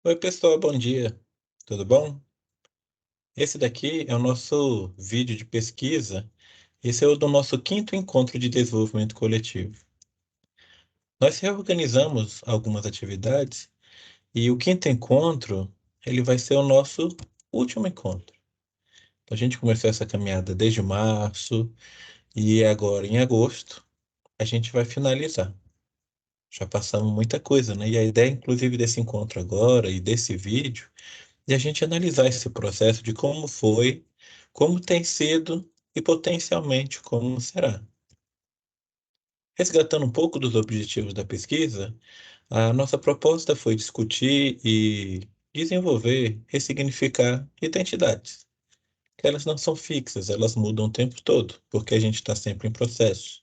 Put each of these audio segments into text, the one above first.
Oi, pessoal, bom dia. Tudo bom? Esse daqui é o nosso vídeo de pesquisa. Esse é o do nosso quinto encontro de desenvolvimento coletivo. Nós reorganizamos algumas atividades e o quinto encontro, ele vai ser o nosso último encontro. Então, a gente começou essa caminhada desde março e agora em agosto a gente vai finalizar. Já passamos muita coisa, né? E a ideia, inclusive, desse encontro agora e desse vídeo e a gente analisar esse processo de como foi, como tem sido e potencialmente como será. Resgatando um pouco dos objetivos da pesquisa, a nossa proposta foi discutir e desenvolver, ressignificar identidades. Que elas não são fixas, elas mudam o tempo todo, porque a gente está sempre em processo.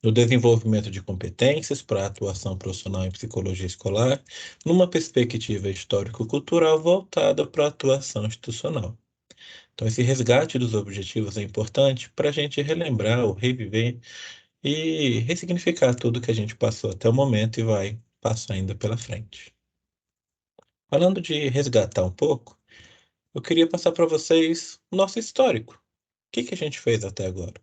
No desenvolvimento de competências para a atuação profissional em psicologia escolar, numa perspectiva histórico-cultural voltada para a atuação institucional. Então, esse resgate dos objetivos é importante para a gente relembrar ou reviver e ressignificar tudo que a gente passou até o momento e vai passar ainda pela frente. Falando de resgatar um pouco, eu queria passar para vocês o nosso histórico. O que que a gente fez até agora?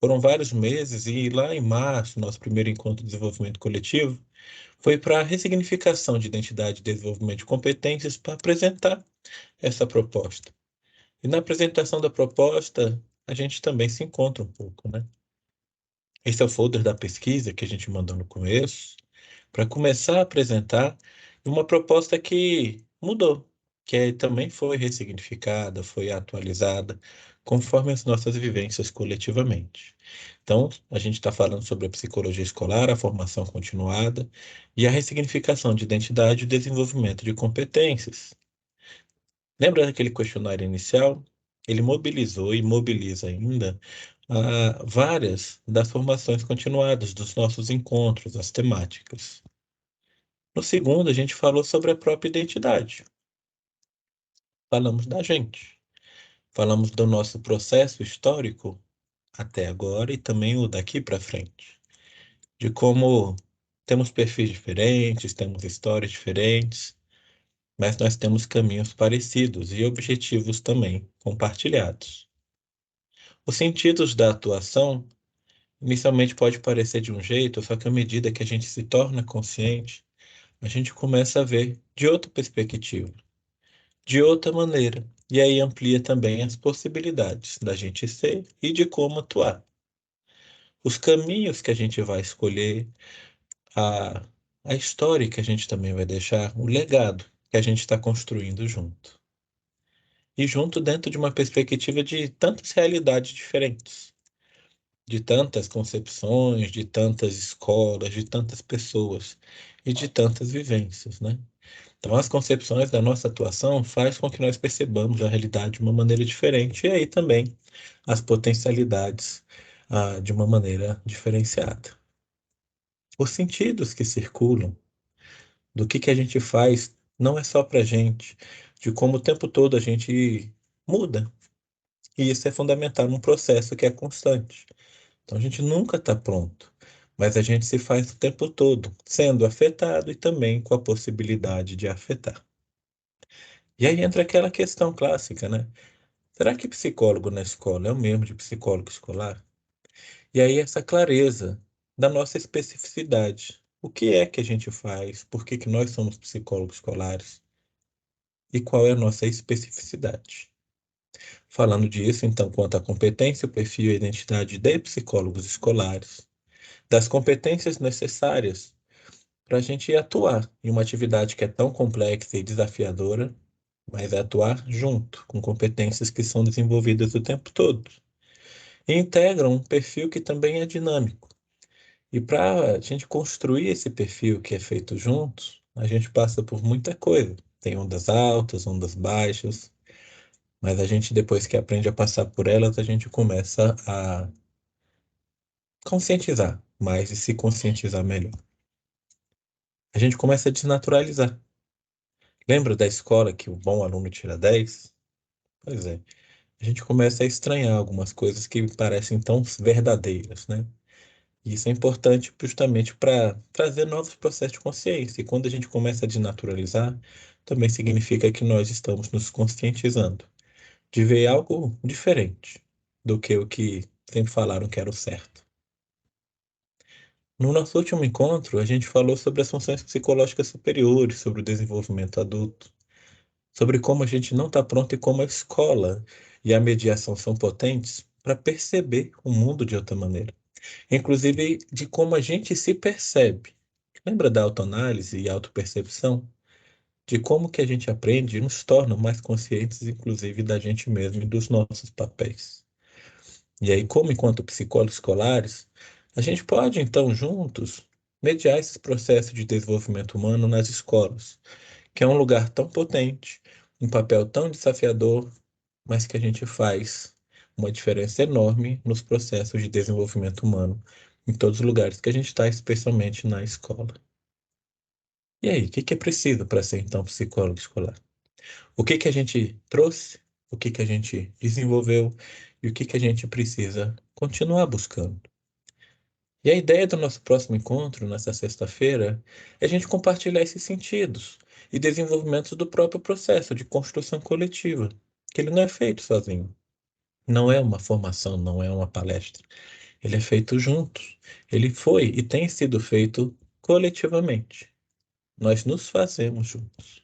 Foram vários meses e lá em março, nosso primeiro encontro de desenvolvimento coletivo, foi para a ressignificação de identidade e desenvolvimento de competências para apresentar essa proposta. E na apresentação da proposta, a gente também se encontra um pouco, né? Esse é o folder da pesquisa que a gente mandou no começo, para começar a apresentar uma proposta que mudou, também foi ressignificada, foi atualizada, conforme as nossas vivências coletivamente. Então, a gente está falando sobre a psicologia escolar, a formação continuada e a ressignificação de identidade e o desenvolvimento de competências. Lembra daquele questionário inicial? Ele mobilizou e mobiliza ainda várias das formações continuadas dos nossos encontros, as temáticas. No segundo, a gente falou sobre a própria identidade. Falamos da gente. Falamos do nosso processo histórico até agora e também o daqui para frente. De como temos perfis diferentes, temos histórias diferentes, mas nós temos caminhos parecidos e objetivos também compartilhados. Os sentidos da atuação inicialmente pode parecer de um jeito, só que à medida que a gente se torna consciente, a gente começa a ver de outra perspectiva, de outra maneira, e aí amplia também as possibilidades da gente ser e de como atuar. Os caminhos que a gente vai escolher, a, a história que a gente também vai deixar, o legado que a gente está construindo junto. E junto dentro de uma perspectiva de tantas realidades diferentes, de tantas concepções, de tantas escolas, de tantas pessoas e de tantas vivências, né? Então, as concepções da nossa atuação faz com que nós percebamos a realidade de uma maneira diferente e aí também as potencialidades de uma maneira diferenciada. Os sentidos que circulam do que a gente faz não é só para a gente, de como o tempo todo a gente muda. E isso é fundamental num processo que é constante. Então, a gente nunca está pronto, mas a gente se faz o tempo todo, sendo afetado e também com a possibilidade de afetar. E aí entra aquela questão clássica, né? Será que psicólogo na escola é o mesmo de psicólogo escolar? E aí essa clareza da nossa especificidade. O que é que a gente faz? Por que que nós somos psicólogos escolares? E qual é a nossa especificidade? Falando disso, então, quanto à competência, o perfil e a identidade de psicólogos escolares, das competências necessárias para a gente atuar em uma atividade que é tão complexa e desafiadora, mas é atuar junto, com competências que são desenvolvidas o tempo todo. E integram um perfil que também é dinâmico. E para a gente construir esse perfil que é feito juntos, a gente passa por muita coisa. Tem ondas altas, ondas baixas, mas a gente, depois que aprende a passar por elas, a gente começa a conscientizar mais e se conscientizar melhor. A gente começa a desnaturalizar. Lembra da escola que o bom aluno tira 10? Pois é. A gente começa a estranhar algumas coisas que parecem tão verdadeiras, né? E isso é importante justamente para trazer novos processos de consciência. E quando a gente começa a desnaturalizar, também significa que nós estamos nos conscientizando de ver algo diferente do que o que sempre falaram que era o certo. No nosso último encontro, a gente falou sobre as funções psicológicas superiores, sobre o desenvolvimento adulto, sobre como a gente não está pronto e como a escola e a mediação são potentes para perceber o mundo de outra maneira. Inclusive de como a gente se percebe. Lembra da autoanálise e autopercepção? De como que a gente aprende e nos torna mais conscientes, inclusive, da gente mesmo e dos nossos papéis. E aí, como enquanto psicólogos escolares, a gente pode, então, juntos, mediar esse processo de desenvolvimento humano nas escolas, que é um lugar tão potente, um papel tão desafiador, mas que a gente faz uma diferença enorme nos processos de desenvolvimento humano em todos os lugares que a gente está, especialmente na escola. E aí, o que que é preciso para ser então psicólogo escolar? O que que a gente trouxe? O que que a gente desenvolveu? E o que que a gente precisa continuar buscando? E a ideia do nosso próximo encontro, nessa sexta-feira, é a gente compartilhar esses sentidos e desenvolvimentos do próprio processo de construção coletiva, que ele não é feito sozinho. Não é uma formação, não é uma palestra. Ele é feito juntos. Ele foi e tem sido feito coletivamente. Nós nos fazemos juntos.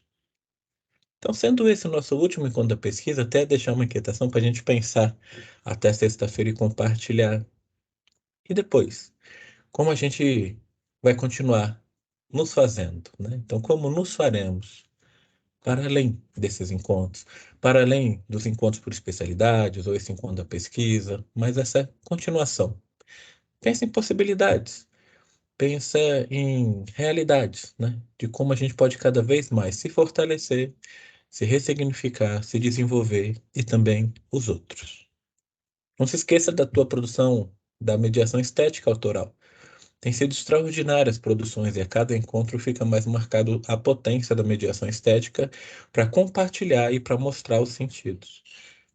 Então, sendo esse o nosso último encontro da pesquisa, até deixar uma inquietação para a gente pensar até sexta-feira e compartilhar. E depois, como a gente vai continuar nos fazendo, né? Então, como nos faremos para além desses encontros, para além dos encontros por especialidades ou esse encontro da pesquisa, mas essa continuação. Pensa em possibilidades, pensa em realidades, né? De como a gente pode cada vez mais se fortalecer, se ressignificar, se desenvolver e também os outros. Não se esqueça da tua produção da mediação estética autoral. Tem sido extraordinárias as produções e a cada encontro fica mais marcado a potência da mediação estética para compartilhar e para mostrar os sentidos.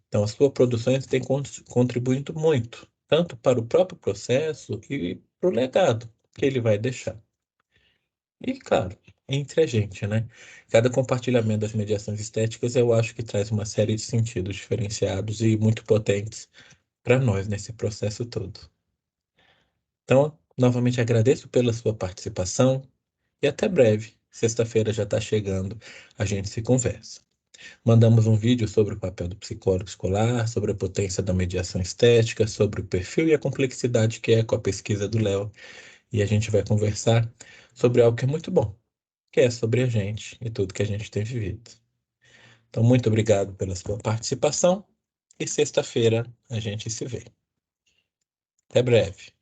Então, as suas produções têm contribuído muito, tanto para o próprio processo e para o legado que ele vai deixar. E, claro, entre a gente, né? Cada compartilhamento das mediações estéticas eu acho que traz uma série de sentidos diferenciados e muito potentes para nós nesse processo todo. Então, novamente agradeço pela sua participação e até breve. Sexta-feira já está chegando, a gente se conversa. Mandamos um vídeo sobre o papel do psicólogo escolar, sobre a potência da mediação estética, sobre o perfil e a complexidade que é com a pesquisa do Léo. E a gente vai conversar sobre algo que é muito bom, que é sobre a gente e tudo que a gente tem vivido. Então, muito obrigado pela sua participação e sexta-feira a gente se vê. Até breve.